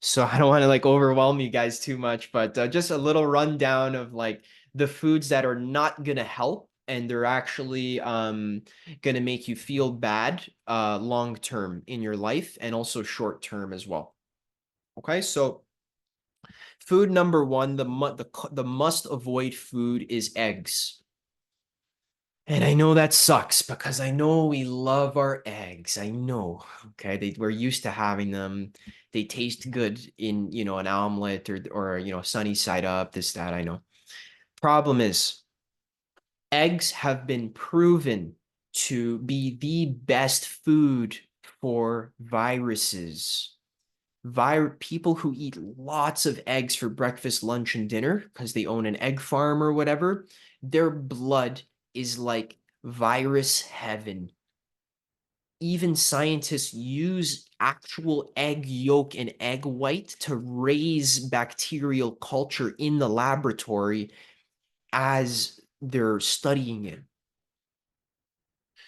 So I don't want to like overwhelm you guys too much, but just a little rundown of like the foods that are not gonna help and they're actually gonna make you feel bad long term in your life and also short term as well. Okay, so food number one, the must avoid food is eggs. And I know that sucks because I know we love our eggs. I know. Okay. We're used to having them. They taste good in, an omelet or, sunny side up, this, that. I know. Problem is, eggs have been proven to be the best food for viruses. People who eat lots of eggs for breakfast, lunch, and dinner because they own an egg farm or whatever, their blood is like virus heaven. Even scientists use actual egg yolk and egg white to raise bacterial culture in the laboratory as they're studying it.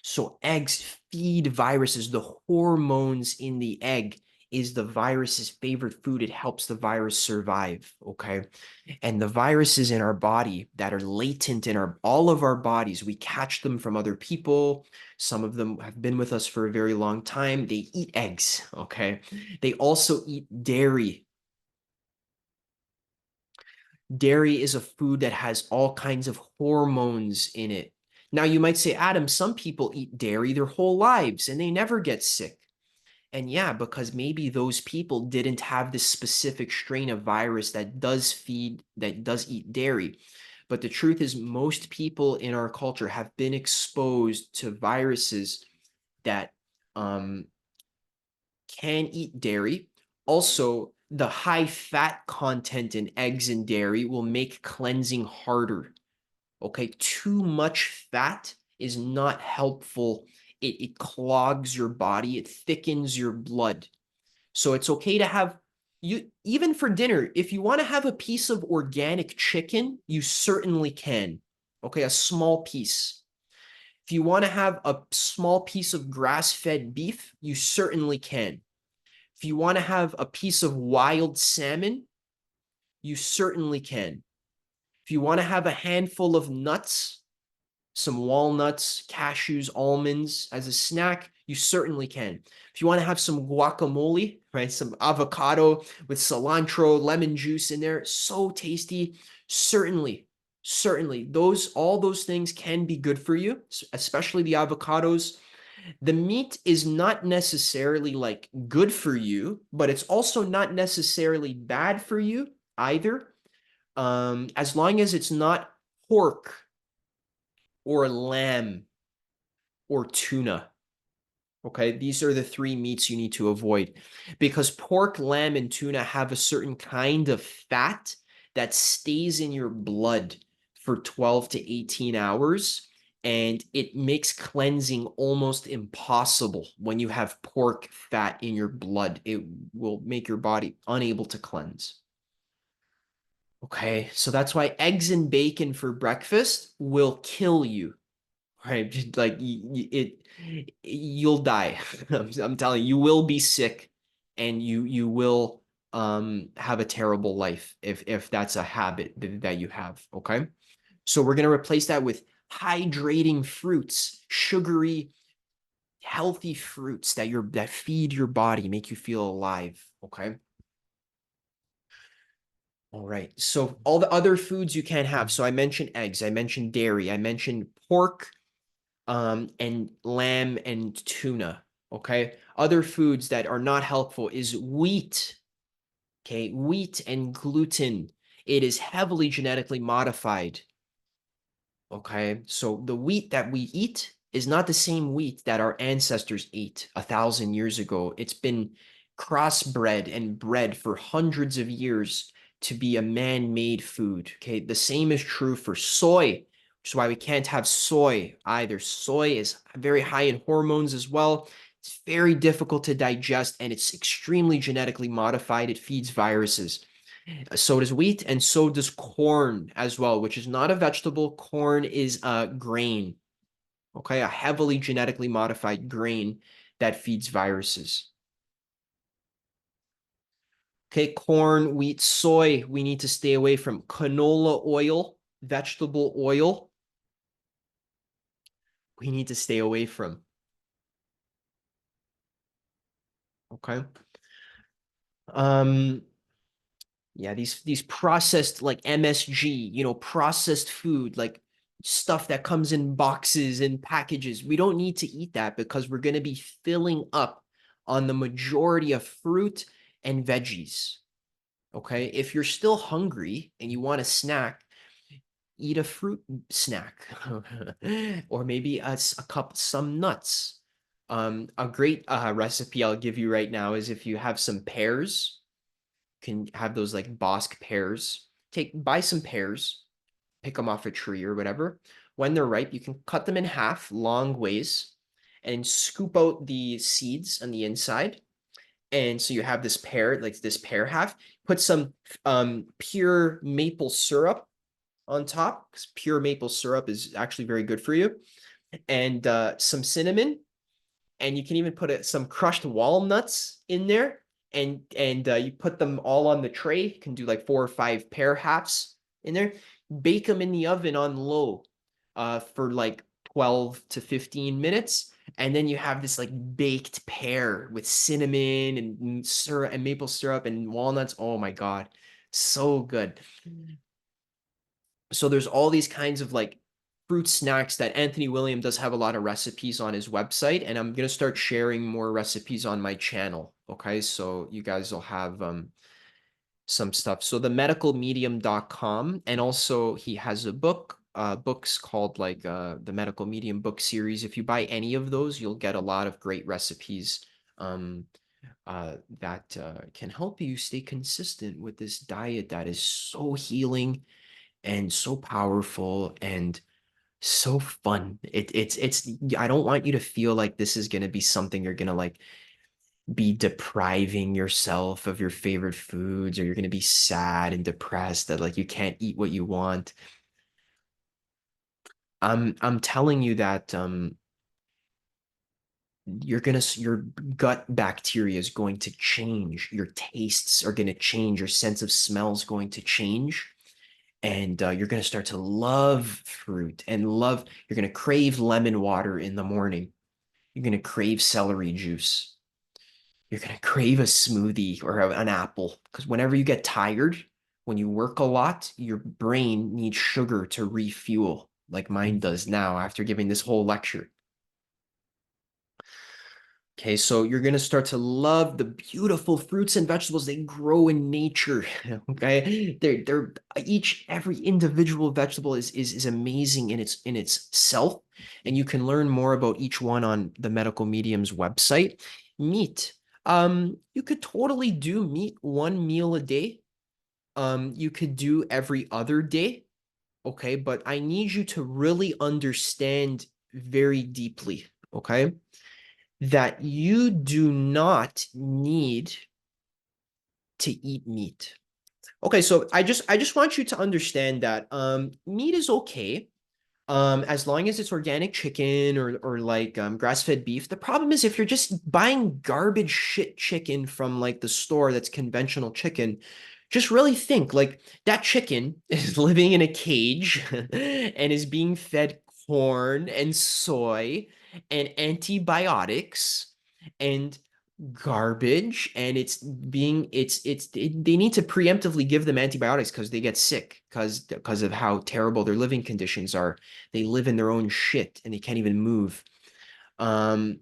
So eggs feed viruses. The hormones in the egg is the virus's favorite food. It helps the virus survive. Okay. And the viruses in our body that are latent in all of our bodies, we catch them from other people. Some of them have been with us for a very long time. They eat eggs. Okay. They also eat dairy. Dairy is a food that has all kinds of hormones in it. Now, you might say, Adam, some people eat dairy their whole lives and they never get sick. And yeah, because maybe those people didn't have this specific strain of virus that does eat dairy. But the truth is, most people in our culture have been exposed to viruses that um, can eat dairy. Also, the high fat content in eggs and dairy will make cleansing harder. Okay, too much fat is not helpful. It clogs your body, it thickens your blood. So it's okay to have you even for dinner, if you want to have a piece of organic chicken, you certainly can. Okay, a small piece. If you want to have a small piece of grass-fed beef, you certainly can. If you want to have a piece of wild salmon, you certainly can. If you want to have a handful of nuts, some walnuts, cashews, almonds as a snack, you certainly can. If you want to have some guacamole, right, some avocado with cilantro, lemon juice in there, so tasty, certainly, certainly, all those things can be good for you, especially the avocados. The meat is not necessarily like good for you, but it's also not necessarily bad for you either. As long as it's not pork or lamb or tuna. Okay, these are the three meats you need to avoid because pork, lamb, and tuna have a certain kind of fat that stays in your blood for 12 to 18 hours. And it makes cleansing almost impossible when you have pork fat in your blood. It will make your body unable to cleanse. Okay, so that's why eggs and bacon for breakfast will kill you. Right? Like you'll die. I'm telling you, you will be sick and you will have a terrible life if that's a habit that you have, okay? So we're going to replace that with hydrating fruits, sugary, healthy fruits that feed your body, make you feel alive, okay? All right. So all the other foods you can have. So I mentioned eggs, I mentioned dairy, I mentioned pork, and lamb and tuna. Okay. Other foods that are not helpful is wheat. Okay. Wheat and gluten. It is heavily genetically modified. Okay. So the wheat that we eat is not the same wheat that our ancestors ate 1,000 years ago. It's been crossbred and bred for hundreds of years to be a man-made food. Okay. The same is true for soy, which is why we can't have soy either. Soy is very high in hormones as well. It's very difficult to digest and it's extremely genetically modified. It feeds viruses. So does wheat, and so does corn as well, which is not a vegetable. Corn is a grain, okay? A heavily genetically modified grain that feeds viruses. Okay, corn, wheat, soy, we need to stay away from. Canola oil, vegetable oil, we need to stay away from. Okay. Um, yeah, these processed like MSG, processed food, like stuff that comes in boxes and packages. We don't need to eat that because we're going to be filling up on the majority of fruit and veggies. Okay. If you're still hungry and you want a snack, eat a fruit snack or maybe some nuts. A great recipe I'll give you right now is if you have some pears, can have those like Bosc pears. Buy some pears, pick them off a tree or whatever. When they're ripe, you can cut them in half long ways and scoop out the seeds on the inside. And so you have this pear, like this pear half. Put some pure maple syrup on top, because pure maple syrup is actually very good for you, and some cinnamon, and you can even put some crushed walnuts in there, and you put them all on the tray. You can do like 4 or 5 pear halves in there. Bake them in the oven on low for like 12 to 15 minutes. And then you have this like baked pear with cinnamon and syrup and maple syrup and walnuts. Oh my God. So good. So there's all these kinds of like fruit snacks that Anthony William does have a lot of recipes on his website, and I'm gonna start sharing more recipes on my channel. Okay, so you guys will have some stuff. So the medicalmedium.com, and also he has a books called like the Medical Medium book series. If you buy any of those, you'll get a lot of great recipes um that can help you stay consistent with this diet that is so healing and so powerful and so fun. It's I don't want you to feel like this is going to be something you're going to like be depriving yourself of your favorite foods, or you're going to be sad and depressed that like you can't eat what you want. I'm telling you that your gut bacteria is going to change. Your tastes are going to change. Your sense of smell is going to change, and you're going to start to love fruit and you're going to crave lemon water in the morning. You're going to crave celery juice. You're going to crave a smoothie or an apple, because whenever you get tired, when you work a lot, your brain needs sugar to refuel, like mine does now after giving this whole lecture. Okay, so you're gonna start to love the beautiful fruits and vegetables they grow in nature. Okay, they're every individual vegetable is amazing in its self, and you can learn more about each one on the Medical Medium's website. Meat, you could totally do meat 1 meal a day. You could do every other day. Okay, but I need you to really understand very deeply. Okay, that you do not need to eat meat. Okay, so I just want you to understand that meat is okay as long as it's organic chicken or like grass-fed beef. The problem is if you're just buying garbage shit chicken from like the store that's conventional chicken, just really think like that chicken is living in a cage and is being fed corn and soy and antibiotics and garbage, and they need to preemptively give them antibiotics because they get sick because of how terrible their living conditions are. They live in their own shit and they can't even move. um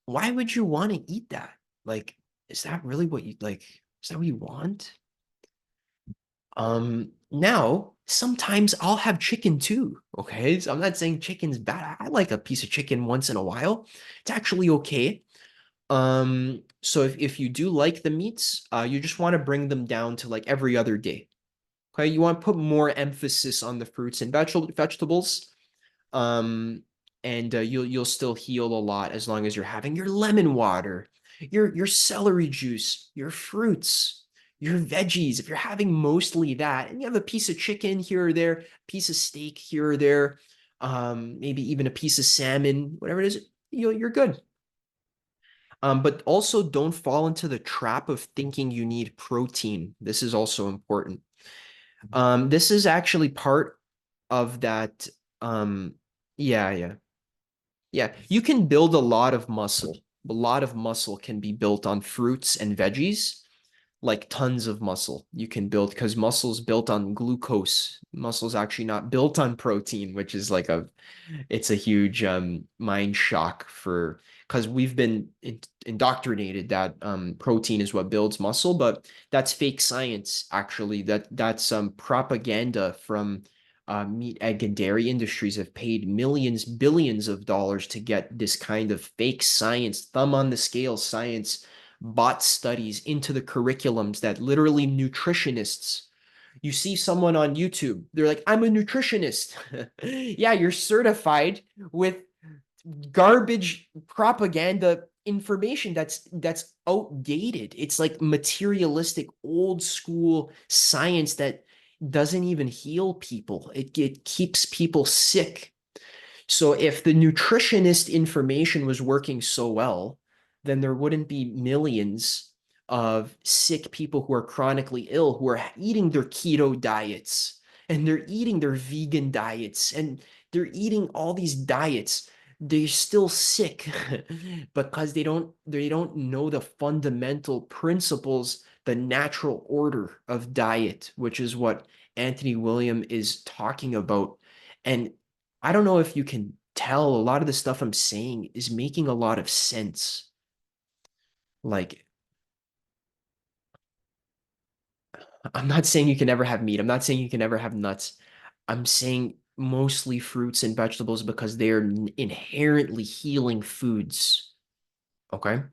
why would you want to eat that? Like, is that really what you like? Is that what you want? Now sometimes I'll have chicken too. Okay, so I'm not saying chicken's bad. I like a piece of chicken once in a while. It's actually okay. So if you do like the meats, you just want to bring them down to like every other day. Okay, you want to put more emphasis on the fruits and vegetables. Um, and you'll still heal a lot as long as you're having your lemon water, your celery juice, your fruits, your veggies. If you're having mostly that, and you have a piece of chicken here or there, piece of steak here or there, maybe even a piece of salmon, whatever it is, you're good. But also don't fall into the trap of thinking you need protein. This is also important. This is actually part of that. Um, yeah, yeah, yeah. You can build a lot of muscle. A lot of muscle can be built on fruits and veggies, like tons of muscle you can build because muscle's built on glucose. Muscle's actually not built on protein, which is like it's a huge mind shock for because we've been indoctrinated that protein is what builds muscle, but that's fake science actually. That's propaganda from meat, egg, and dairy industries have paid millions, billions of dollars to get this kind of fake science, thumb on the scale science bot studies into the curriculums that literally nutritionists you see someone on YouTube, they're like, I'm a nutritionist. Yeah, you're certified with garbage propaganda information that's outdated. It's like materialistic, old school science that doesn't even heal people. It keeps people sick. So if the nutritionist information was working so well, then there wouldn't be millions of sick people who are chronically ill who are eating their keto diets and they're eating their vegan diets and they're eating all these diets. They're still sick because they don't know the fundamental principles, the natural order of diet, which is what Anthony William is talking about. And I don't know if you can tell a lot of the stuff I'm saying is making a lot of sense. Like, I'm not saying you can never have meat. I'm not saying you can never have nuts. I'm saying mostly fruits and vegetables because they are inherently healing foods. Okay.